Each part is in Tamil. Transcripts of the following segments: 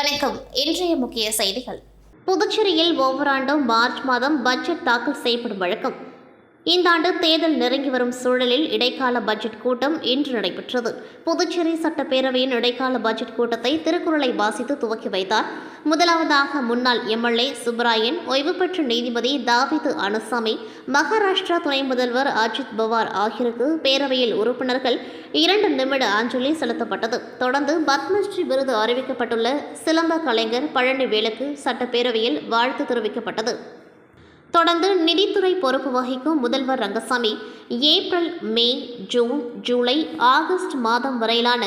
வணக்கம். இன்றைய முக்கிய செய்திகள். புதுச்சேரியில் ஒவ்வொரு ஆண்டும் மார்ச் மாதம் பட்ஜெட் தாக்கல் செய்யப்படும் வழக்கம். இந்த ஆண்டு தேர்தல் நெருங்கி வரும் சூழலில் இடைக்கால பட்ஜெட் கூட்டம் இன்று நடைபெற்றது. புதுச்சேரி சட்டப்பேரவையின் இடைக்கால பட்ஜெட் கூட்டத்தை திருக்குறளை வாசித்து துவக்கி வைத்தார். முதலாவதாக முன்னாள் எம்எல்ஏ சுப்பராயன், ஓய்வு பெற்ற நீதிபதி தாவீது அனுசாமி, மகாராஷ்டிரா துணை முதல்வர் அஜித் பவார் ஆகியோருக்கு பேரவையில் உறுப்பினர்கள் 2 நிமிட அஞ்சலி செலுத்தப்பட்டது. தொடர்ந்து பத்மஸ்ரீ விருது அறிவிக்கப்பட்டுள்ள சிலம்ப கலைஞர் பழனிவேலுக்கு சட்டப்பேரவையில் வாழ்த்து தெரிவிக்கப்பட்டது. தொடர்ந்து நிதித்துறை பொறுப்பு வகிக்கும் முதல்வர் ரங்கசாமி ஏப்ரல், மே, ஜூன், ஜூலை, ஆகஸ்ட் மாதம் வரையிலான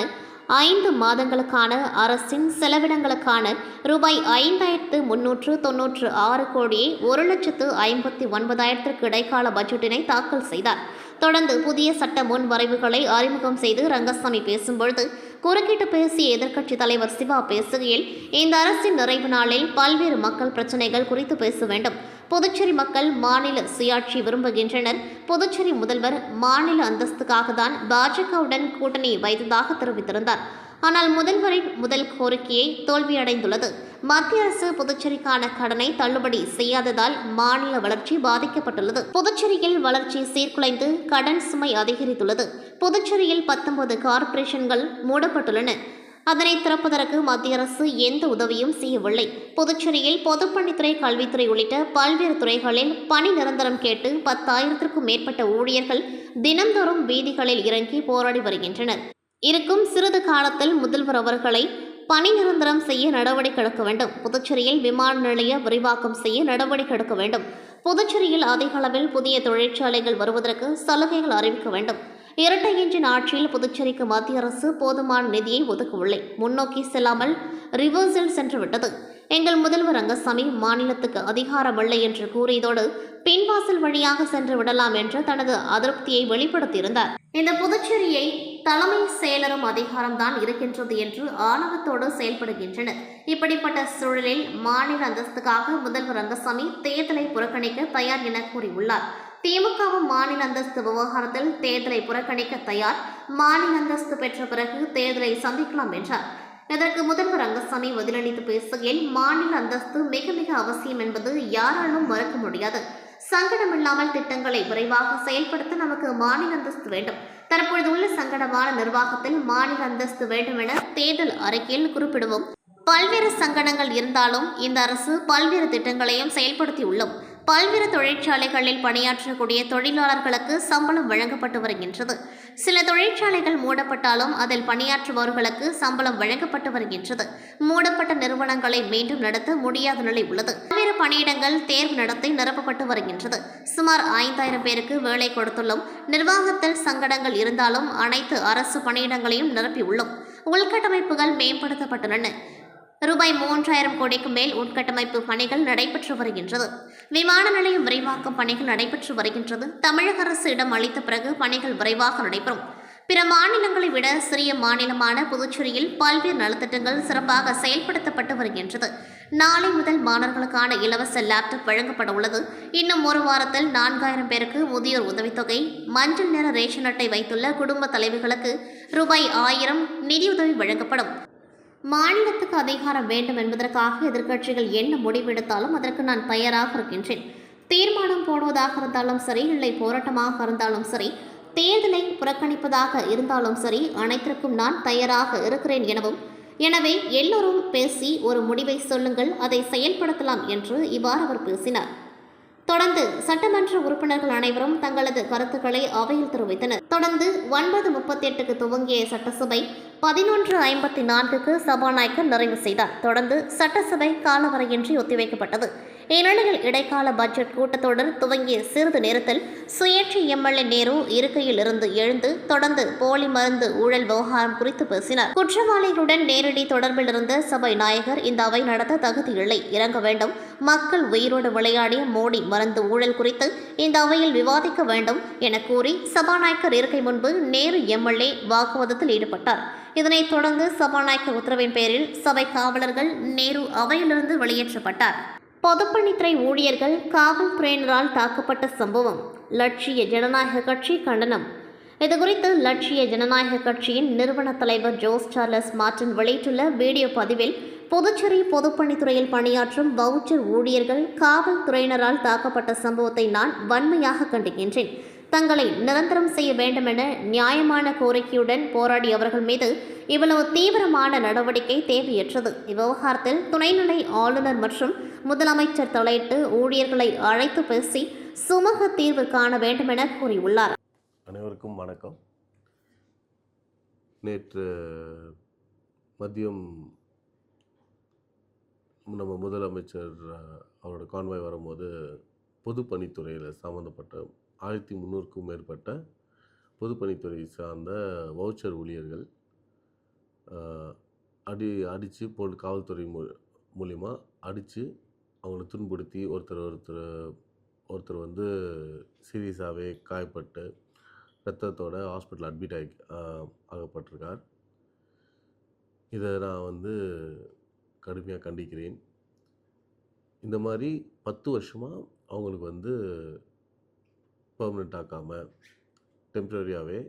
5 மாதங்களுக்கான அரசின் செலவினங்களுக்கான ரூபாய் 5,396 கோடியே 1,59,000 இடைக்கால பட்ஜெட்டினை தாக்கல் செய்தார். தொடர்ந்து புதிய சட்ட முன்வரைவுகளை அறிமுகம் செய்து ரங்கசாமி பேசும்பொழுது குறுக்கிட்டு பேசிய எதிர்க்கட்சித் தலைவர் சிவா பேசுகையில், இந்த அரசின் நிறைவு நாளில் பல்வேறு மக்கள் பிரச்சினைகள் குறித்து பேச வேண்டும். புதுச்சேரி மக்கள் மாநில சுயாட்சி விரும்புகின்றனர். புதுச்சேரி முதல்வர் மாநில அந்தஸ்துக்காக தான் பாஜகவுடன் கூட்டணி வைத்ததாக தெரிவித்திருந்தார். ஆனால் முதல்வரின் முதல் கோரிக்கையை தோல்வியடைந்துள்ளது. மத்திய அரசு புதுச்சேரிக்கான கடனை தள்ளுபடி செய்யாததால் மாநில வளர்ச்சி பாதிக்கப்பட்டுள்ளது. புதுச்சேரியில் வளர்ச்சி சீர்குலைந்து கடன் சுமை அதிகரித்துள்ளது. புதுச்சேரியில் 19 கார்ப்பரேஷன்கள் மூடப்பட்டுள்ளன. அதனை திறப்பதற்கு மத்திய அரசு எந்த உதவியும் செய்யவில்லை. புதுச்சேரியில் பொதுப்பணித்துறை, கல்வித்துறை உள்ளிட்ட பல்வேறு துறைகளில் பணி நிரந்தரம் கேட்டு 10,000க்கும் மேற்பட்ட ஊழியர்கள் தினந்தோறும் வீதிகளில் இறங்கி போராடி வருகின்றனர். இருக்கும் சிறிது காலத்தில் முதல்வர் அவர்களை பணி நிரந்தரம் செய்ய நடவடிக்கை எடுக்க வேண்டும். புதுச்சேரியில் விமான நிலைய விரிவாக்கம் செய்ய நடவடிக்கை எடுக்க வேண்டும். புதுச்சேரியில் அதிக அளவில் புதிய தொழிற்சாலைகள் வருவதற்கு சலுகைகள் அறிவிக்க வேண்டும். இரட்டை என்ஜின் ஆட்சியில் புதுச்சேரிக்கு மத்திய அரசு போதுமான நிதியை ஒதுக்கவில்லை. முன்னோக்கி செல்லாமல் ரிவர்ஸில் சென்றுவிட்டது. எங்கள் முதல்வர் ரங்கசாமி மாநிலத்துக்கு அதிகாரமில்லை என்று கூறியதோடு பின்வாசல் வழியாக சென்று விடலாம் என்று தனது அதிருப்தியை வெளிப்படுத்தியிருந்தார். இந்த புதுச்சேரியை தலைமை செயலரும் அதிகாரம்தான் இருக்கின்றது என்று ஆணவத்தோடு செயல்படுகின்றனர். இப்படிப்பட்ட சூழலில் மாநில அந்தஸ்துக்காக முதல்வர் ரங்கசாமி தேர்தலை புறக்கணிக்க தயார் என கூறியுள்ளார். திமுகவும் மாநில அந்தஸ்து விவகாரத்தில் தேர்தலை புறக்கணிக்க தயார். மாநில அந்தஸ்து பெற்ற பிறகு தேர்தலை சந்திக்கலாம் என்றார். இதற்கு முதல்வர் ரங்கசாமி பதிலளித்து பேசுகையில், மாநில அந்தஸ்து மிக மிக அவசியம் என்பது யாராலும் மறுக்க முடியாது. சங்கடமில்லாமல் திட்டங்களை விரைவாக செயல்படுத்த நமக்கு மாநில அந்தஸ்து வேண்டும். தற்பொழுது உள்ள சங்கடமான நிர்வாகத்தில் மாநில அந்தஸ்து வேண்டும் என தேர்தல் அறிக்கையில் குறிப்பிடுவோம். பல்வேறு சங்கடங்கள் இருந்தாலும் இந்த அரசு பல்வேறு திட்டங்களையும் செயல்படுத்தியுள்ளோம். பல்வேறு தொழிற்சாலைகளில் பணியாற்றக்கூடிய தொழிலாளர்களுக்கு சம்பளம் வழங்கப்பட்டு வருகின்றது. சில தொழிற்சாலைகள் மூடப்பட்டாலும் அதில் பணியாற்றுபவர்களுக்கு சம்பளம் வழங்கப்பட்டு வருகின்றது. மூடப்பட்ட நிறுவனங்களை மீண்டும் நடத்த முடியாத நிலை உள்ளது. பல்வேறு பணியிடங்கள் தேர்வு நடத்தி நிரப்பப்பட்டு வருகின்றது. சுமார் 5,000 பேருக்கு வேலை கொடுத்துள்ளோம். நிர்வாகத்தில் சங்கடங்கள் இருந்தாலும் அனைத்து அரசு பணியிடங்களையும் நிரப்பியுள்ளோம். உள்கட்டமைப்புகள் மேம்படுத்தப்பட்டுள்ளன. ரூபாய் 3,000 கோடிக்கு மேல் உட்கட்டமைப்பு பணிகள் நடைபெற்று வருகின்றது. விமான நிலையம் விரைவாக்கும் பணிகள் நடைபெற்று வருகின்றது. தமிழக அரசு இடம் அளித்த பிறகு பணிகள் விரைவாக நடைபெறும். பிற மாநிலங்களை விட சிறிய மாநிலமான புதுச்சேரியில் பல்வேறு நலத்திட்டங்கள் சிறப்பாக செயல்படுத்தப்பட்டு வருகின்றது. நாளை முதல் மாணவர்களுக்கான இலவச லேப்டாப் வழங்கப்பட உள்ளது. இன்னும் ஒரு வாரத்தில் 4,000 பேருக்கு முதியோர் உதவித்தொகை, மஞ்சள் நிற ரேஷன் அட்டை வைத்துள்ள குடும்ப தலைவிகளுக்கு ரூபாய் 1,000 நிதியுதவி வழங்கப்படும். மாநிலத்துக்கு அதிகாரம் வேண்டும் என்பதற்காக எதிர்க்கட்சிகள் என்ன முடிவெடுத்தாலும் அதற்கு நான் தயாராக இருக்கின்றேன். தீர்மானம் போடுவதாக இருந்தாலும் சரி, இல்லை போராட்டமாக இருந்தாலும் சரி, தேர்தலை புறக்கணிப்பதாக இருந்தாலும் சரி, அனைத்திற்கும் நான் தயாராக இருக்கிறேன் எனவும், எனவே எல்லோரும் பேசி ஒரு முடிவை சொல்லுங்கள், அதை செயல்படுத்தலாம் என்று இவ்வாறு அவர் பேசினார். தொடர்ந்து சட்டமன்ற உறுப்பினர்கள் அனைவரும் தங்களது கருத்துக்களை அவையில் தெரிவித்தனர். தொடர்ந்து 9:38க்கு துவங்கிய சட்டசபை 11:54க்கு சபாநாயகர் நிறைவு செய்தார். தொடர்ந்து சட்டசபை காலவரையின்றி ஒத்திவைக்கப்பட்டது. இந்நிலையில் இடைக்கால பட்ஜெட் கூட்டத்தொடர் துவங்கிய சிறிது நேரத்தில் சுயேட்சை எம்எல்ஏ நேரு இருக்கையில் இருந்து எழுந்து தொடர்ந்து போலி மருந்து ஊழல் விவகாரம் குறித்து பேசினார். குற்றவாளிகளுடன் நேரடி தொடர்பில் இருந்த சபை நாயகர் இந்த அவை நடத்த தகுதியில்லை, இறங்க வேண்டும். மக்கள் உயிரோடு விளையாடிய மோடி மருந்து ஊழல் குறித்து இந்த அவையில் விவாதிக்க வேண்டும் என கூறி சபாநாயகர் இருக்கை முன்பு நேரு எம்எல்ஏ வாக்குவாதத்தில் ஈடுபட்டார். இதனைத் தொடர்ந்து சபாநாயகர் உத்தரவின் பேரில் சபை காவலர்கள் நேரு அவையிலிருந்து வெளியேற்றப்பட்டார். பொதுப்பணித்துறை ஊழியர்கள் காவல்துறையினரால் தாக்கப்பட்ட சம்பவம். லட்சிய ஜனநாயக கட்சி கண்டனம். இதுகுறித்து லட்சிய ஜனநாயக கட்சியின் நிறுவன தலைவர் ஜோஸ் சார்லஸ் மார்டின் வெளியிட்டுள்ள வீடியோ பதிவில், புதுச்சேரி பொதுப்பணித்துறையில் பணியாற்றும் வவுச்சர் ஊழியர்கள் காவல்துறையினரால் தாக்கப்பட்ட சம்பவத்தை நான் வன்மையாக கண்டிக்கின்றேன். தங்களை நிரந்தரம் செய்ய வேண்டுமென நியாயமான கோரிக்கையுடன் போராடியவர்கள் மீது இவ்வளவு தீவிரமான நடவடிக்கை தேவையற்றது. இவ்விவகாரத்தில் துணைநிலை ஆளுநர் மற்றும் முதலமைச்சர் தலையிட்டு ஊழியர்களை அழைத்து பேசி சுமூக தீர்வு காண வேண்டுமென கூறியுள்ளார். அனைவருக்கும் வணக்கம். நேற்று மதியம் நம்ம முதலமைச்சர் அவரோட கான்வாய் வரும்போது பொதுப்பணித்துறையில் சம்மந்தப்பட்ட 1300க்கும் மேற்பட்ட பொதுப்பணித்துறை சார்ந்த வவுச்சர் ஊழியர்கள் அடித்து போட்டு காவல்துறை மூலிமா அடித்து அவங்கள துன்புறுத்தி ஒருத்தர் வந்து சீரியஸாகவே காயப்பட்டு ரத்தத்தோட ஹாஸ்பிட்டல் அட்மிட் ஆகப்பட்டிருக்கார். இதை நான் வந்து கடுமையாக கண்டிக்கிறேன். இந்த மாதிரி 10 வருஷமாக அவங்களுக்கு வந்து பெர்மனெண்ட் ஆக்காமல் டெம்ப்ரரியாகவே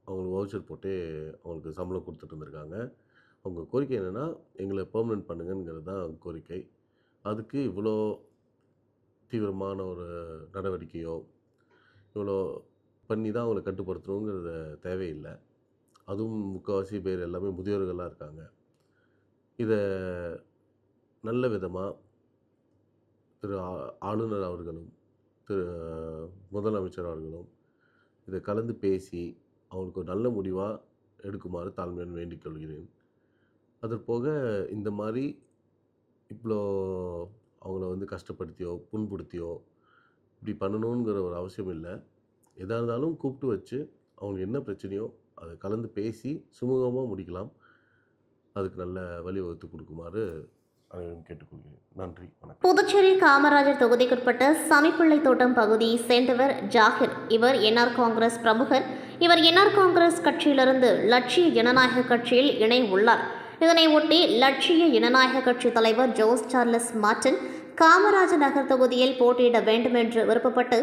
அவங்களுக்கு வவுச்சர் போட்டு அவங்களுக்கு சம்பளம் கொடுத்துட்டு இருந்திருக்காங்க. அவங்க கோரிக்கை என்னென்னா, எங்களை பெர்மனெண்ட் பண்ணுங்கிறது தான் கோரிக்கை. அதுக்கு இவ்வளோ தீவிரமான ஒரு நடவடிக்கையோ இவ்வளோ பண்ணி தான் அவங்கள கட்டுப்படுத்தணுங்கிறத தேவையில்லை. அதுவும் முக்கால்வாசி பேர் எல்லாமே முதியோர்களாக இருக்காங்க. இதை நல்ல விதமாக திரு ஆளுநர் அவர்களும் முதலமைச்சர் அவர்களும் இதை கலந்து பேசி அவங்களுக்கு ஒரு நல்ல முடிவாக எடுக்குமாறு தாழ்மையுடன் வேண்டிக் கொள்கிறேன். அதற்போக இந்த மாதிரி இவ்வளோ அவங்கள வந்து கஷ்டப்படுத்தியோ புண்படுத்தியோ இப்படி பண்ணணுங்கிற ஒரு அவசியம் இல்லை. எதாக இருந்தாலும் கூப்பிட்டு வச்சு அவங்களுக்கு என்ன பிரச்சனையோ அதை கலந்து பேசி சுமூகமாக முடிக்கலாம். அதுக்கு நல்ல வழிவகுத்து கொடுக்குமாறு அனைவரும் கேட்டுக்கொள்கிறேன். நன்றி, வணக்கம். புதுச்சேரி காமராஜர் தொகுதிக்குட்பட்ட சமிப்பிள்ளை தோட்டம் பகுதியை சேர்ந்தவர் ஜாகிர். இவர் என்ஆர் காங்கிரஸ் பிரமுகர். இவர் என்ஆர் காங்கிரஸ் கட்சியிலிருந்து லட்சிய ஜனநாயக கட்சியில் இணைய உள்ளார். இதனை ஒட்டி லட்சிய ஜனநாயக கட்சி தலைவர் Jose Charles Martin Kamarajar Nagar தொகுதியில் போட்டியிட வேண்டும் என்று விருப்பப்பட்டு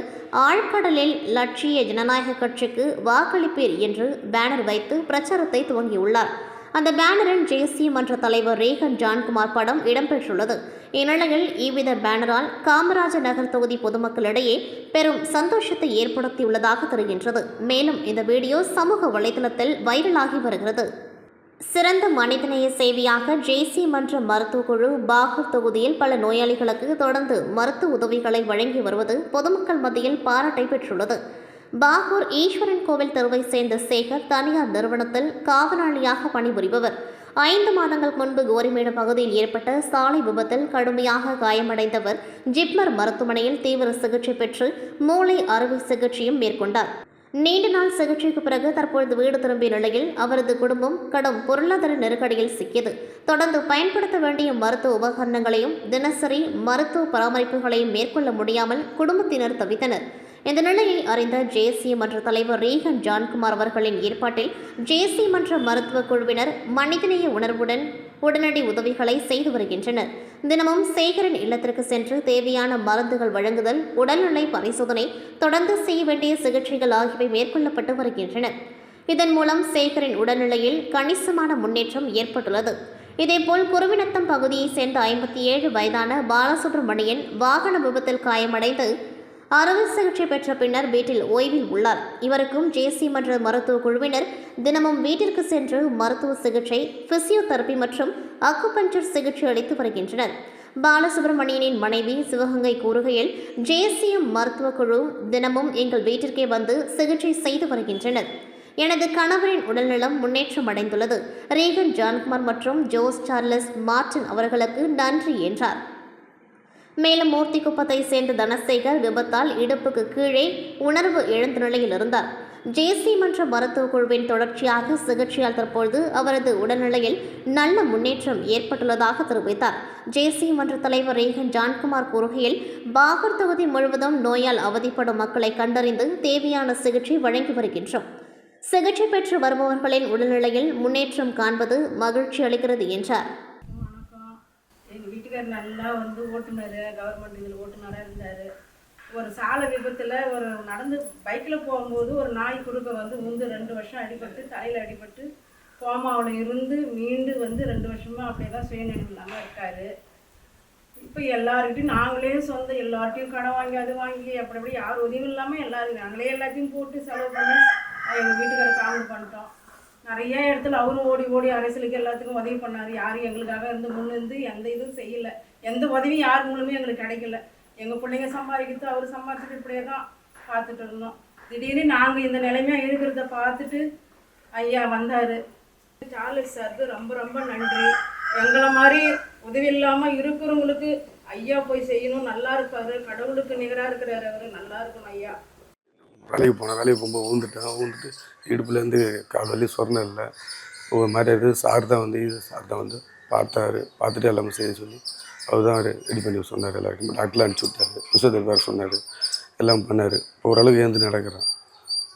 ஆழ்கடலில் லட்சிய ஜனநாயக கட்சிக்கு வாக்களிப்பீர் என்று பேனர் வைத்து பிரச்சாரத்தை துவங்கியுள்ளார். அந்த பேனரில் ஜேசி மன்ற தலைவர் ரேகன் ஜான்குமார் படம் இடம்பெற்றுள்ளது. இந்நிலையில் இவ்வித பேனரால் காமராஜர் நகர் தொகுதி பொதுமக்களிடையே பெரும் சந்தோஷத்தை ஏற்படுத்தியுள்ளதாக தெரிகின்றது. மேலும் இந்த வீடியோ சமூக வலைதளத்தில் வைரலாகி வருகிறது. சிறந்த மனிதநேய சேவையாக ஜேசி மன்ற மருத்துவக் குழு பாகூர் தொகுதியில் பல நோயாளிகளுக்கு தொடர்ந்து மருத்துவ உதவிகளை வழங்கி வருவது பொதுமக்கள் மத்தியில் பாராட்டை பெற்றுள்ளது. பாகூர் ஈஸ்வரன் கோவில் தெருவை சேர்ந்த சேகர் தனியார் நிறுவனத்தில் காவலாளியாக பணிபுரிபவர். 5 மாதங்கள் முன்பு கோரிமேடு பகுதியில் ஏற்பட்ட சாலை விபத்தில் கடுமையாக காயமடைந்தவர் ஜிப்மர் மருத்துவமனையில் தீவிர சிகிச்சை பெற்று மூளை அறுவை சிகிச்சையும் மேற்கொண்டார். நீண்ட நாள் சிகிச்சைக்கு பிறகு தற்பொழுது வீடு திரும்பிய நிலையில் அவரது குடும்பம் கடும் பொருளாதார நெருக்கடியில் சிக்கியது. தொடர்ந்து பயன்படுத்த வேண்டிய மருத்துவ உபகரணங்களையும் தினசரி மருத்துவ பராமரிப்புகளையும் மேற்கொள்ள முடியாமல் குடும்பத்தினர் தவித்தனர். இந்த நிலையை அறிந்த ஜேசி மன்ற தலைவர் ரேகன் ஜான்குமார் அவர்களின் ஏற்பாட்டில் ஜேசி மன்ற மருத்துவ குழுவினர் மனிதநேய உணர்வுடன் உடனடி உதவிகளை செய்து வருகின்றனர். தினமும் சேகரின் இல்லத்திற்கு சென்று தேவையான மருந்துகள் வழங்குதல், உடல்நிலை பரிசோதனை, தொடர்ந்து செய்ய வேண்டிய சிகிச்சைகள் ஆகியவை மேற்கொள்ளப்பட்டு வருகின்றன. இதன் மூலம் சேகரின் உடல்நிலையில் கணிசமான முன்னேற்றம் ஏற்பட்டுள்ளது. இதேபோல் குருவிநத்தம் பகுதியைச் சேர்ந்த 57 வயதான பாலசுப்ரமணியன் வாகன விபத்தில் காயமடைந்து அறுவை சிகிச்சை பெற்ற பின்னர் வீட்டில் ஓய்வில் உள்ளார். இவருக்கும் ஜேசி மன்ற மருத்துவ குழுவினர் தினமும் வீட்டிற்கு சென்று மருத்துவ சிகிச்சை, பிசியோதெரபி மற்றும் அக்குபஞ்சர் சிகிச்சை அளித்து வருகின்றனர். பாலசுப்ரமணியனின் மனைவி சிவகங்கை கூறுகையில், ஜேசிஎம் மருத்துவ குழு தினமும் எங்கள் வீட்டிற்கே வந்து சிகிச்சை செய்து வருகின்றனர். எனது கணவரின் உடல்நலம் முன்னேற்றம் அடைந்துள்ளது. ரேகன் ஜான்குமார் மற்றும் ஜோஸ் சார்லஸ் மார்டின் அவர்களுக்கு நன்றி என்றார். மேலும் மூர்த்திக்குப்பத்தை சேர்ந்த தனசேகர் விபத்தால் இடுப்புக்கு கீழே உணர்வு இழந்த நிலையில் இருந்தார். ஜேசி மன்ற மருத்துவ குழுவின் தொடர்ச்சியாக சிகிச்சையால் தற்பொழுது அவரது உடல்நிலையில் நல்ல முன்னேற்றம் ஏற்பட்டுள்ளதாக தெரிவித்தார். ஜேசி மன்ற தலைவர் ரேகன் ஜான்குமார் கூறுகையில், பாகூர் தொகுதி முழுவதும் நோயால் அவதிப்படும் மக்களை கண்டறிந்து தேவையான சிகிச்சை வழங்கி வருகின்றோம். சிகிச்சை பெற்று வருபவர்களின் உடல்நிலையில் முன்னேற்றம் காண்பது மகிழ்ச்சி அளிக்கிறது என்றார். எங்கள் வீட்டுக்கார் நல்லா ஓட்டுநர், கவர்மெண்ட் இதில் ஓட்டுநராக இருந்தார். ஒரு சாலை விபத்தில் நடந்து பைக்கில் போகும்போது ஒரு நாய் குறுக்க உந்து 2 வருஷம் அடிபட்டு தலையில் அடிபட்டு கோமாவில் இருந்து மீண்டு வந்து 2 வருஷமாக அப்படியே தான் சுயநினைவு இல்லாமல் இருக்கார். இப்போ எல்லாருக்கிட்டையும் நாங்களே எல்லார்ட்டையும் கடன் வாங்கி அது வாங்கி அப்படி யார் உதவி இல்லாமல் நாங்களே எல்லாத்தையும் போட்டு செலவு பண்ணி எங்கள் வீட்டுக்காரர் காமெடி பண்ணிட்டோம். நிறைய இடத்துல அவரும் ஓடி ஓடி அரசியலுக்கு எல்லாத்துக்கும் உதவி பண்ணார். யாரும் எங்களுக்காக முன்னிருந்து எந்த இதுவும் செய்யலை. எந்த உதவியும் யார் மூலமே எங்களுக்கு கிடைக்கல. எங்கள் பிள்ளைங்க சம்பாதிக்கிறது அவர் சம்பாதிச்சுட்டு இப்படியே தான் பார்த்துட்டு இருந்தோம். திடீர்னு நாங்கள் இந்த நிலைமையாக இருக்கிறத பார்த்துட்டு ஐயா வந்தார். சார்லஸ் சாருக்கு ரொம்ப ரொம்ப நன்றி. எங்களை மாதிரி உதவி இல்லாமல் இருக்கிறவங்களுக்கு ஐயா போய் செய்யணும். நல்லா இருப்பார், கடவுளுக்கு நிகராக இருக்கிறாரு அவர். நல்லா இருக்கணும் ஐயா. வேலைக்கு போகும்போது ஊந்துட்டு இடுப்புலேருந்து கால் வலி சொர்ணம் இல்லை ஒரு மாதிரி இருக்குது. சார் தான் வந்து பார்த்துட்டு எல்லாமே செய்ய சொல்லி அவர் தான் ரெடி பண்ணி சொன்னார். எல்லாருக்கும் டாக்டரில் அனுப்பிச்சி விட்டார். புஷத்தில் வேறு சொன்னார், எல்லாம் பண்ணார். இப்போ ஓரளவுக்கு ஏந்து நடக்கிறேன்.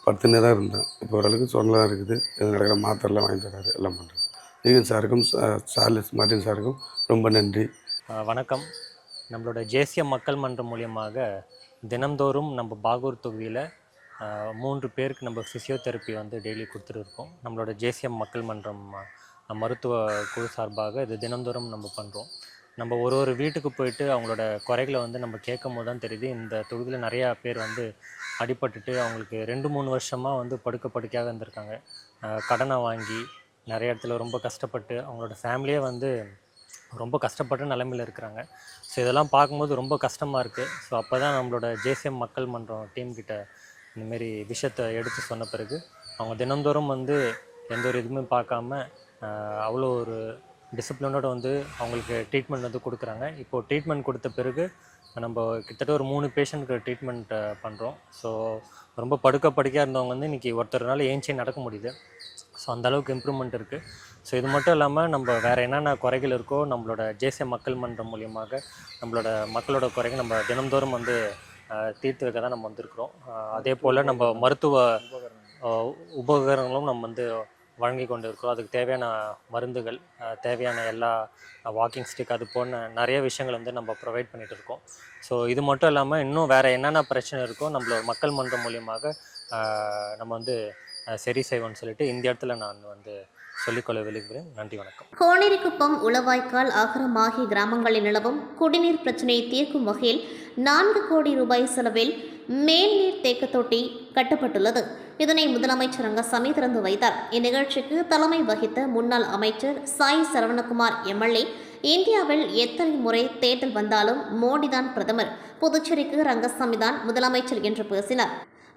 படுத்துனே தான் இருந்தேன். இப்போ ஓரளவுக்கு சொன்னலாம் இருக்குது. எது நடக்கிற மாத்திரெல்லாம் வாங்கி தராரு, எல்லாம் பண்ணுறேன். ஈகன் சாருக்கும் சார்லஸ் மார்ட்டின் சாருக்கும் ரொம்ப நன்றி. வணக்கம். நம்மளோட ஜேசிஎம் மக்கள் மன்றம் மூலியமாக தினந்தோறும் நம்ம பாகூர் தொகுதியில் 3 பேருக்கு நம்ம ஃபிசியோதெரப்பி வந்து டெய்லி கொடுத்துருக்கோம். நம்மளோட ஜேசிஎம் மக்கள் மன்றம் மருத்துவ குழு சார்பாக இது தினந்தோறும் நம்ம பண்ணுறோம். நம்ம ஒரு வீட்டுக்கு போயிட்டு அவங்களோட குறைகளை வந்து நம்ம கேட்கும் போது தான் தெரியுது. இந்த தொகுதியில் நிறையா பேர் வந்து அடிபட்டுட்டு அவங்களுக்கு 2-3 வருஷமாக வந்து படுக்கையாக இருந்திருக்காங்க. கடனை வாங்கி நிறைய இடத்துல ரொம்ப கஷ்டப்பட்டு அவங்களோட ஃபேமிலியே வந்து ரொம்ப கஷ்டப்பட்ட நிலைமையில் இருக்கிறாங்க. ஸோ இதெல்லாம் பார்க்கும்போது ரொம்ப கஷ்டமாக இருக்குது. ஸோ அப்போ தான் நம்மளோட ஜேசிஎம் மக்கள் மன்றம் டீம்கிட்ட இந்தமாரி விஷயத்தை எடுத்து சொன்ன பிறகு அவங்க தினந்தோறும் வந்து எந்த ஒரு இதுவுமே பார்க்காம அவ்வளோ ஒரு டிசிப்ளினோடு வந்து அவங்களுக்கு ட்ரீட்மெண்ட் வந்து கொடுக்குறாங்க. இப்போது ட்ரீட்மெண்ட் கொடுத்த பிறகு நம்ம கிட்டத்தட்ட ஒரு 3 பேஷண்ட்டுக்கு ட்ரீட்மெண்ட் பண்ணுறோம். ஸோ ரொம்ப படுக்கையாக இருந்தவங்க வந்து இன்றைக்கி ஒருத்தர்னால ஏஞ்சி நடக்க முடியுது. ஸோ அந்தளவுக்கு இம்ப்ரூவ்மெண்ட் இருக்குது. ஸோ இது மட்டும் இல்லாமல் நம்ம வேறு என்னென்ன குறைகள் இருக்கோ நம்மளோட ஜேசிஎம் மக்கள் மன்றம் மூலியமாக நம்மளோட மக்களோட குறைகள் நம்ம தினந்தோறும் வந்து தீர்த்து வைக்க தான் நம்ம வந்திருக்கிறோம். அதே போல் நம்ம மருத்துவ உபகரணங்களும் நம்ம வந்து வழங்கி கொண்டு இருக்கிறோம். அதுக்கு தேவையான மருந்துகள், தேவையான எல்லா வாக்கிங் ஸ்டிக், அது போன நிறைய விஷயங்கள் வந்து நம்ம ப்ரொவைட் பண்ணிகிட்டு இருக்கோம். ஸோ இது மட்டும் இல்லாமல் இன்னும் வேறு என்னென்ன பிரச்சனை இருக்கோ நம்மளோட மக்கள் மன்றம் மூலியமாக நம்ம வந்து சரி செய்வோம்னு சொல்லிட்டு இந்த இடத்துல நான் வந்து சொல்லிக்கொள்ள விரும்புகிறேன். நன்றி, வணக்கம். கோனேரிக்குப்பம், உளவாய்க்கால், அகரம் ஆகிய கிராமங்களில் நிலவும் குடிநீர் பிரச்சினையை தீர்க்கும் வகையில் 4 கோடி ரூபாய் செலவில் மேல்நீர் தேக்க தொட்டி கட்டப்பட்டுள்ளது. இதனை முதலமைச்சர் ரங்கசாமி திறந்து வைத்தார். இந்நிகழ்ச்சிக்கு தலைமை வகித்த முன்னாள் அமைச்சர் சாய் சரவணகுமார் எம்எல்ஏ, இந்தியாவில் எத்தனை முறை தேர்தல் வந்தாலும் மோடிதான் பிரதமர், புதுச்சேரிக்கு ரங்கசாமி தான் முதலமைச்சர் என்று பேசினார்.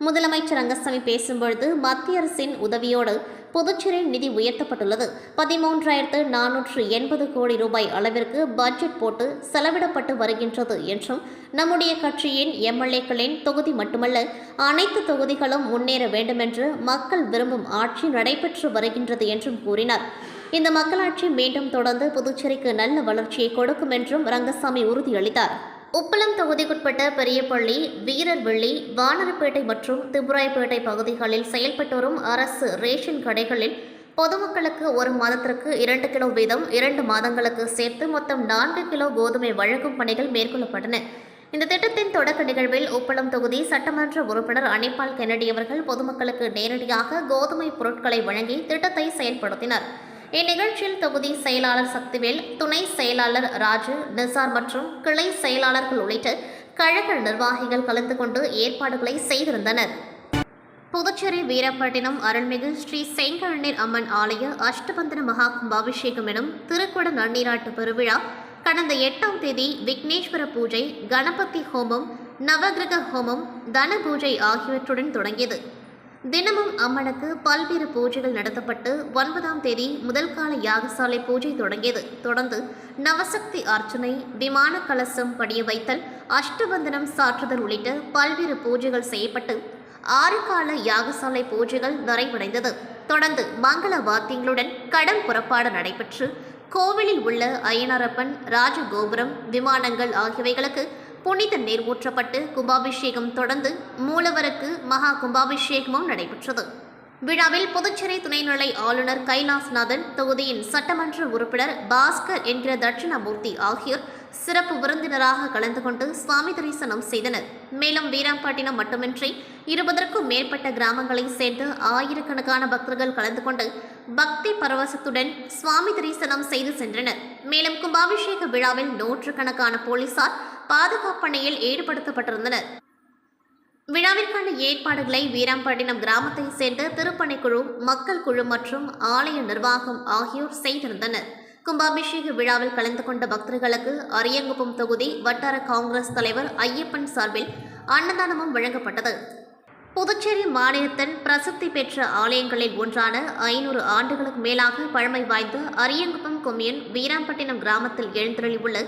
முதலமைச்சர் ரங்கசாமி பேசும்பொழுது மத்திய அரசின் உதவியோடு புதுச்சேரி நிதி உயர்த்தப்பட்டுள்ளது. 13,480 கோடி ரூபாய் அளவிற்கு பட்ஜெட் போட்டு செலவிடப்பட்டு வருகின்றது என்றும், நம்முடைய கட்சியின் எம்எல்ஏக்களின் தொகுதி மட்டுமல்ல அனைத்து தொகுதிகளும் முன்னேற வேண்டுமென்று மக்கள் விரும்பும் ஆட்சி நடைபெற்று வருகின்றது என்றும் கூறினார். இந்த மக்களாட்சி மீண்டும் தொடர்ந்து புதுச்சேரிக்கு நல்ல வளர்ச்சியை கொடுக்கும் என்றும் ரங்கசாமி உறுதியளித்தார். உப்பளம் தொகுதிக்குட்பட்ட பெரியபள்ளி, வீரர்வெள்ளி, வானரப்பேட்டை மற்றும் திபுராயப்பேட்டை பகுதிகளில் செயல்பட்டு வரும் அரசு ரேஷன் கடைகளில் பொதுமக்களுக்கு 1 மாதத்திற்கு 2 கிலோ வீதம் 2 மாதங்களுக்கு சேர்த்து மொத்தம் 4 கிலோ கோதுமை வழங்கும் பணிகள் மேற்கொள்ளப்பட்டன. இந்த திட்டத்தின் தொடக்க நிகழ்வில் உப்பளம் தொகுதி சட்டமன்ற உறுப்பினர் அனிபால் கென்னடி அவர்கள் பொதுமக்களுக்கு நேரடியாக கோதுமை பொருட்களை வழங்கி திட்டத்தை செயல்படுத்தினர். இந்நிகழ்ச்சியில் தொகுதி செயலாளர் சக்திவேல், துணை செயலாளர் ராஜு, நிசார் மற்றும் கிளை செயலாளர்கள் உள்ளிட்ட கழக நிர்வாகிகள் கலந்து கொண்டு ஏற்பாடுகளை செய்திருந்தனர். புதுச்சேரி வீரப்பட்டினம் அருள்மிகு ஸ்ரீ செங்கழுநீர் அம்மன் ஆலய அஷ்டபந்தன மகா கும்பாபிஷேகம் எனும் திருக்குட நன்னீராட்டு பெருவிழா கடந்த 8ஆம் தேதி விக்னேஸ்வர பூஜை, கணபதி ஹோமம், நவகிரக ஹோமம், தன பூஜை ஆகியவற்றுடன் தொடங்கியது. தினமும் அம்மனுக்கு பல்வேறு பூஜைகள் நடத்தப்பட்டு 9ஆம் தேதி முதல் கால யாகசாலை பூஜை தொடங்கியது. தொடர்ந்து நவசக்தி அர்ச்சனை, விமான கலசம் படிய வைத்தல், அஷ்டபந்தனம் சாற்றுதல் உள்ளிட்ட பல்வேறு பூஜைகள் செய்யப்பட்டு 6 கால யாகசாலை பூஜைகள் நிறைவடைந்தது. தொடர்ந்து மங்கள வாத்தியங்களுடன் கடம் புறப்பாடு நடைபெற்று கோவிலில் உள்ள அய்யனாரப்பன், ராஜகோபுரம், விமானங்கள் ஆகியவைகளுக்கு புனித நீர் ஊற்றப்பட்டு கும்பாபிஷேகம் தொடர்ந்து மூலவருக்கு மகா கும்பாபிஷேகமும் நடைபெற்றது. விழாவில் புதுச்சேரி துணைநிலை ஆளுநர் கைலாஸ்நாதன், தொகுதியின் சட்டமன்ற உறுப்பினர் பாஸ்கர் என்கிற தட்சிணாமூர்த்தி ஆகியோர் சிறப்பு விருந்தினராக கலந்து கொண்டு சுவாமி தரிசனம் செய்தனர். மேலும் வீராம்பட்டினம் மட்டுமின்றி 20க்கும் மேற்பட்ட கிராமங்களைச் சேர்ந்து ஆயிரக்கணக்கான பக்தர்கள் கலந்து கொண்டு பக்தி பரவசத்துடன் சுவாமி தரிசனம் செய்து சென்றனர். மேலும் கும்பாபிஷேக விழாவில் நூற்றுக்கணக்கான போலீசார் பாதுகாப்பு பணியில் ஈடுபடுத்தப்பட்டிருந்தனர். விழாவிற்கான ஏற்பாடுகளை வீராம்பட்டினம் கிராமத்தை சேர்ந்த திருப்பணிக்குழு, மக்கள் குழு மற்றும் ஆலய நிர்வாகம் ஆகியோர் செய்திருந்தனர். கும்பாபிஷேக விழாவில் கலந்து கொண்ட பக்தர்களுக்கு அரியங்குப்பம் தொகுதி வட்டார காங்கிரஸ் தலைவர் ஐயப்பன் சார்பில் அன்னதானமும் வழங்கப்பட்டது. புதுச்சேரி மாநிலத்தின் பிரசித்தி பெற்ற ஆலயங்களில் ஒன்றான 500 ஆண்டுகளுக்கு மேலாக பழமை வாய்ந்த அரியங்குப்பம் கொம்யூன் வீராம்பட்டினம் கிராமத்தில் எழுந்தருளியுள்ள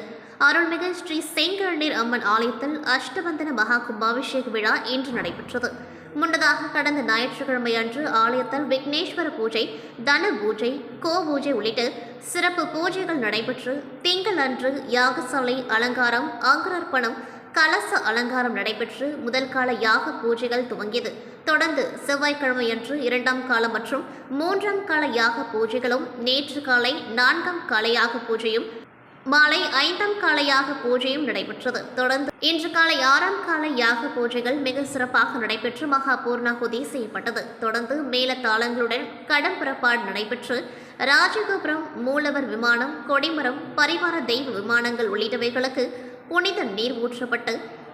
அருள்மிகு ஸ்ரீ செங்கழுநீர் அம்மன் ஆலயத்தில் அஷ்டபந்தன மகா கும்பாபிஷேக விழா இன்று நடைபெற்றது. முன்னதாக கடந்த ஞாயிற்றுக்கிழமை அன்று ஆலயத்தில் விக்னேஸ்வர பூஜை, தன பூஜை, கோ பூஜை உள்ளிட்ட சிறப்பு பூஜைகள் நடைபெற்று திங்கள் அன்று யாகசாலை அலங்காரம், அங்குரர்ப்பணம், கலச அலங்காரம் நடைபெற்று முதல் கால யாக பூஜைகள் துவங்கியது. தொடர்ந்து செவ்வாய்க்கிழமையன்று 2ஆம் கால மற்றும் 3ஆம் கால யாக பூஜைகளும், நேற்று காலை 4ஆம் கால யாக பூஜையும், மாலை 5ஆம் கால யாக பூஜையும் நடைபெற்றது. தொடர்ந்து இன்று காலை 6ஆம் கால யாக பூஜைகள் மிக சிறப்பாக நடைபெற்று மகா பூர்ணாகுதி செய்யப்பட்டது. தொடர்ந்து மேலதாளங்களுடன் கடம்புறப்பாடு நடைபெற்று ராஜகோபுரம், மூலவர் விமானம், கொடிமரம், பரிவார தெய்வ விமானங்கள் உள்ளிட்டவைகளுக்கு புனித நீர் ஊற்றப்பட்டு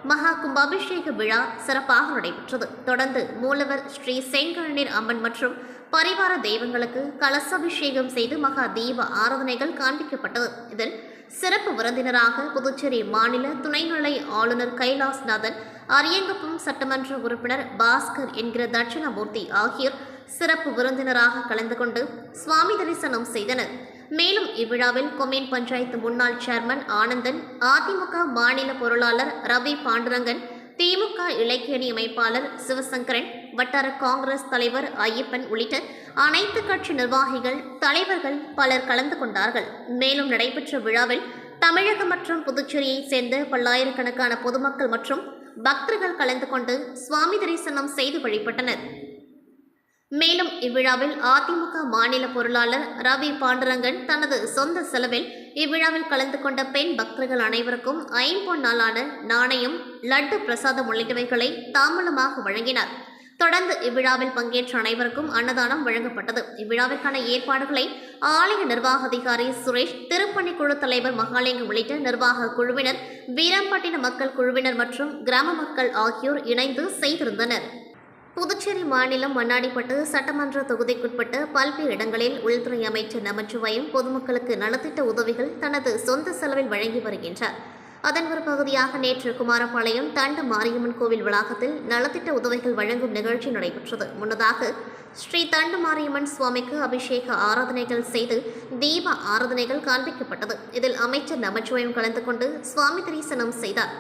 மகா கும்பாபிஷேக விழா சிறப்பாக நடைபெற்றது. தொடர்ந்து மூலவர் ஸ்ரீ செங்கழுநீர் அம்மன் மற்றும் பரிவார தெய்வங்களுக்கு கலசாபிஷேகம் செய்து மகா தீப ஆராதனைகள் காண்பிக்கப்பட்டது. இதில் சிறப்பு விருந்தினராக புதுச்சேரி மாநில துணைநிலை ஆளுநர் கைலாஸ்நாதன், அரியங்குப்பம் சட்டமன்ற உறுப்பினர் பாஸ்கர் என்கிற தட்சிணாமூர்த்தி ஆகியோர் சிறப்பு விருந்தினராக கலந்து கொண்டு சுவாமி தரிசனம் செய்தனர். மேலும் இவ்விழாவில் கொம்யூன் பஞ்சாயத்து முன்னாள் சேர்மன் ஆனந்தன், அதிமுக மாநில பொருளாளர் ரவி பாண்டுரங்கன், திமுக இலக்கியணி அமைப்பாளர் சிவசங்கரன், வட்டார காங்கிரஸ் தலைவர் ஐயப்பன் உள்ளிட்ட அனைத்து கட்சி நிர்வாகிகள், தலைவர்கள் பலர் கலந்து கொண்டார்கள். மேலும் நடைபெற்ற விழாவில் தமிழகம் மற்றும் புதுச்சேரியைச் சேர்ந்த பல்லாயிரக்கணக்கான பொதுமக்கள் மற்றும் பக்தர்கள் கலந்து கொண்டு சுவாமி தரிசனம் செய்து வழிபட்டனர். மேலும் இவ்விழாவில் அதிமுக மாநில பொருளாளர் ரவி பாண்டுரங்கன் தனது சொந்த செலவில் இவ்விழாவில் கலந்து கொண்ட பெண் பக்தர்கள் அனைவருக்கும் 5 பொன்னாலான நாணயம், லட்டு பிரசாதம் உள்ளிட்டவைகளை தாம்பூலமாக வழங்கினார். தொடர்ந்து இவ்விழாவில் பங்கேற்ற அனைவருக்கும் அன்னதானம் வழங்கப்பட்டது. இவ்விழாவிற்கான ஏற்பாடுகளை ஆலய நிர்வாக அதிகாரி சுரேஷ், திருப்பணிக்குழு தலைவர் மகாலிங்கம் உள்ளிட்ட நிர்வாக குழுவினர், வீராம்பட்டின மக்கள் குழுவினர் மற்றும் கிராம மக்கள் ஆகியோர் இணைந்து செய்திருந்தனர். புதுச்சேரி மாநிலம் மண்ணாடிப்பட்டு சட்டமன்ற தொகுதிக்குட்பட்ட பல்வேறு இடங்களில் உள்துறை அமைச்சர் நமச்சிவாயம் பொதுமக்களுக்கு நலத்திட்ட உதவிகள் தனது சொந்த செலவில் வழங்கி வருகின்றார். அதன் ஒரு பகுதியாக நேற்று குமாரபாளையம் தண்டு மாரியம்மன் கோவில் வளாகத்தில் நலத்திட்ட உதவிகள் வழங்கும் நிகழ்ச்சி நடைபெற்றது. முன்னதாக ஸ்ரீ தண்டு மாரியம்மன் சுவாமிக்கு அபிஷேக ஆராதனைகள் செய்து தீப ஆராதனைகள் காண்பிக்கப்பட்டது. இதில் அமைச்சர் நமச்சிவாயம் கலந்து கொண்டு சுவாமி தரிசனம் செய்தார்.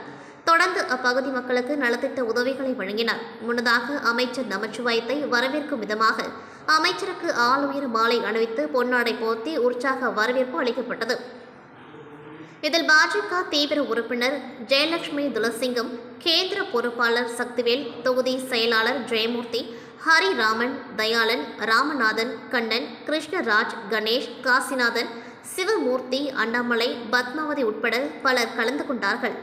தொடர்ந்து அப்பகுதி மக்களுக்கு நலத்திட்ட உதவிகளை வழங்கினார். முன்னதாக அமைச்சர் நமச்சிவாயத்தை வரவேற்கும் விதமாக அமைச்சருக்கு ஆளுயர் மாலை அணிவித்து பொன்னாடை போர்த்தி உற்சாக வரவேற்பு அளிக்கப்பட்டது. இதில் பாஜக தீவிர உறுப்பினர் ஜெயலட்சுமி துளசிங்கம், கேந்திர பொறுப்பாளர் சக்திவேல், தொகுதி செயலாளர் ஜெயமூர்த்தி, ஹரிராமன், தயாளன், ராமநாதன், கண்ணன், கிருஷ்ணராஜ், கணேஷ், காசிநாதன், சிவமூர்த்தி, அண்ணாமலை, பத்மாவதி உட்பட பலர் கலந்து கொண்டார்கள்.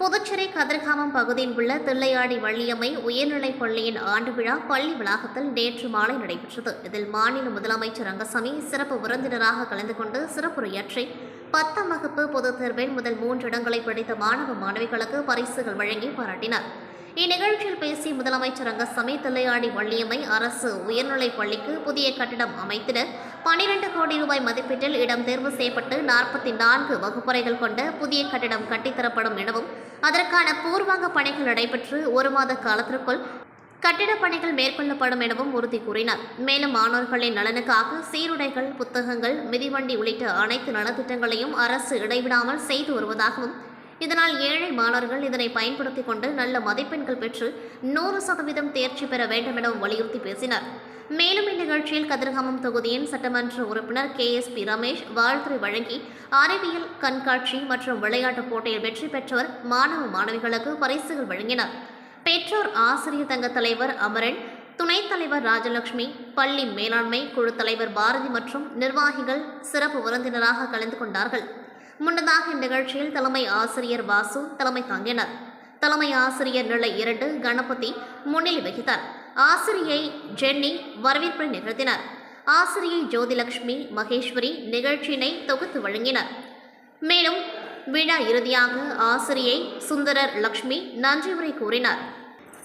புதுச்சேரி கதிர்காமம் பகுதியில் உள்ள தில்லையாடி வள்ளியம்மை உயர்நிலைப் பள்ளியின் ஆண்டு விழா பள்ளி வளாகத்தில் நேற்று மாலை நடைபெற்றது. இதில் மாநில முதலமைச்சர் ரங்கசாமி சிறப்பு விருந்தினராக கலந்து கொண்டு சிறப்புரையாற்றி 10ஆம் வகுப்பு பொதுத் தேர்வில் முதல் 3 இடங்களை பிடித்த மாணவ மாணவிகளுக்கு பரிசுகள் வழங்கி பாராட்டினார். இந்நிகழ்ச்சியில் பேசிய முதலமைச்சர் ரங்கசாமி தில்லையாடி வள்ளியம்மை அரசு உயர்நிலைப் பள்ளிக்கு புதிய கட்டிடம் அமைத்திட 12 கோடி ரூபாய் மதிப்பீட்டில் இடம் தேர்வு செய்யப்பட்டு 44 வகுப்பறைகள் கொண்ட புதிய கட்டிடம் கட்டித்தரப்படும் எனவும் அதற்கான பூர்வாங்க பணிகள் நடைபெற்று 1 மாத காலத்திற்குள் கட்டிடப் பணிகள் மேற்கொள்ளப்படும் எனவும் உறுதி கூறினார். மேலும் மாணவர்களின் நலனுக்காக சீருடைகள், புத்தகங்கள், மிதிவண்டி உள்ளிட்ட அனைத்து நலத்திட்டங்களையும் அரசு இடைவிடாமல் செய்து வருவதாகவும் இதனால் ஏழை மாணவர்கள் இதனை பயன்படுத்திக் கொண்டு நல்ல மதிப்பெண்கள் பெற்று 100% தேர்ச்சி பெற வேண்டும் எனவும் வலியுறுத்தி பேசினார். மேலும் இந்நிகழ்ச்சியில் கதிர்காமம் தொகுதியின் சட்டமன்ற உறுப்பினர் KSP ரமேஷ் வாழ்த்துரை வழங்கி அறிவியல் கண்காட்சி மற்றும் விளையாட்டுப் போட்டியில் வெற்றி பெற்றவர் மாணவ மாணவிகளுக்கு பரிசுகள் வழங்கினார். பெற்றோர் ஆசிரியர் தங்க தலைவர் அமரன், துணைத் தலைவர் ராஜலட்சுமி, பள்ளி மேலாண்மை குழு தலைவர் பாரதி மற்றும் நிர்வாகிகள் சிறப்பு விருந்தினராக கலந்து கொண்டார்கள். முன்னதாக இந்நிகழ்ச்சியில் தலைமை ஆசிரியர் வாசு தலைமை தாங்கினார். தலைமை ஆசிரியர் நிலை 2 கணபதி முன்னிலை வகித்தார். ஆசிரியை ஜென்னி வரவேற்பை நிகழ்த்தினார். ஆசிரியை ஜோதிலட்சுமி மகேஸ்வரி நிகழ்ச்சியினை தொகுத்து வழங்கினார். மேலும் விழா இறுதியாக ஆசிரியை சுந்தரர் லட்சுமி நன்றி உரை கூறினார்.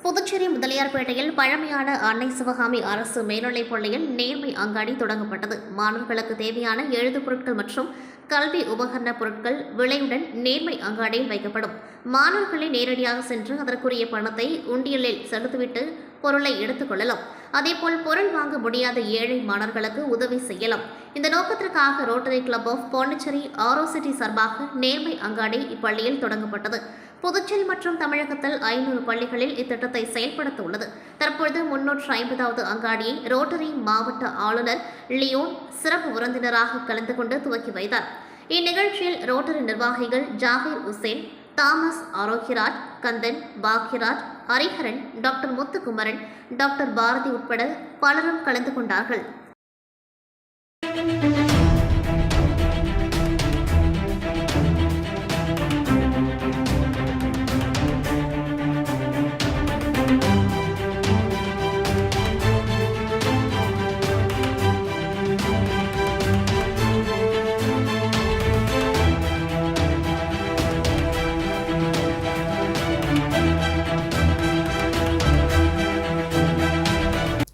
புதுச்சேரி முதலியார்பேட்டையில் பழமையான அன்னை சிவகாமி அரசு மேல்நிலைப் பள்ளியில் நேர்மை அங்காடி தொடங்கப்பட்டது. மாணவர்களுக்கு தேவையான எழுதுப் பொருட்கள் மற்றும் கல்வி உபகரண பொருட்கள் விலையுடன் நேர்மை அங்காடியில் வைக்கப்படும். மாணவர்களை நேரடியாக சென்று அதற்குரிய பணத்தை உண்டியலில் செலுத்திவிட்டு பொருளை எடுத்துக் கொள்ளலாம். அதேபோல் பொருள் வாங்க முடியாத ஏழை மாணவர்களுக்கு உதவி செய்யலாம். இந்த நோக்கத்திற்காக Rotary Club of Pondicherry ROCT சார்பாக நேர்மை அங்காடி இப்பள்ளியில் தொடங்கப்பட்டது. புதுச்சேரி மற்றும் தமிழகத்தில் 500 பள்ளிகளில் இத்திட்டத்தை செயல்படுத்த உள்ளது. தற்பொழுது 350வது அங்காடியை ரோட்டரி மாவட்ட ஆளுநர் லியோன் சிறப்பு விருந்தினராக கலந்து கொண்டு துவக்கி வைத்தார். இந்நிகழ்ச்சியில் ரோட்டரி நிர்வாகிகள் ஜாகிர் உசேன், தாமஸ் ஆரோக்கியராஜ், கந்தன், பாக்யராஜ், ஹரிஹரன், டாக்டர் முத்துக்குமரன், டாக்டர் பாரதி உட்பட பலரும் கலந்து கொண்டார்கள்.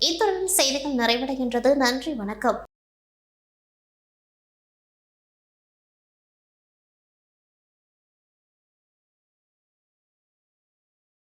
இத்துடன் செய்திகள் நிறைவடைகின்றது. நன்றி, வணக்கம்.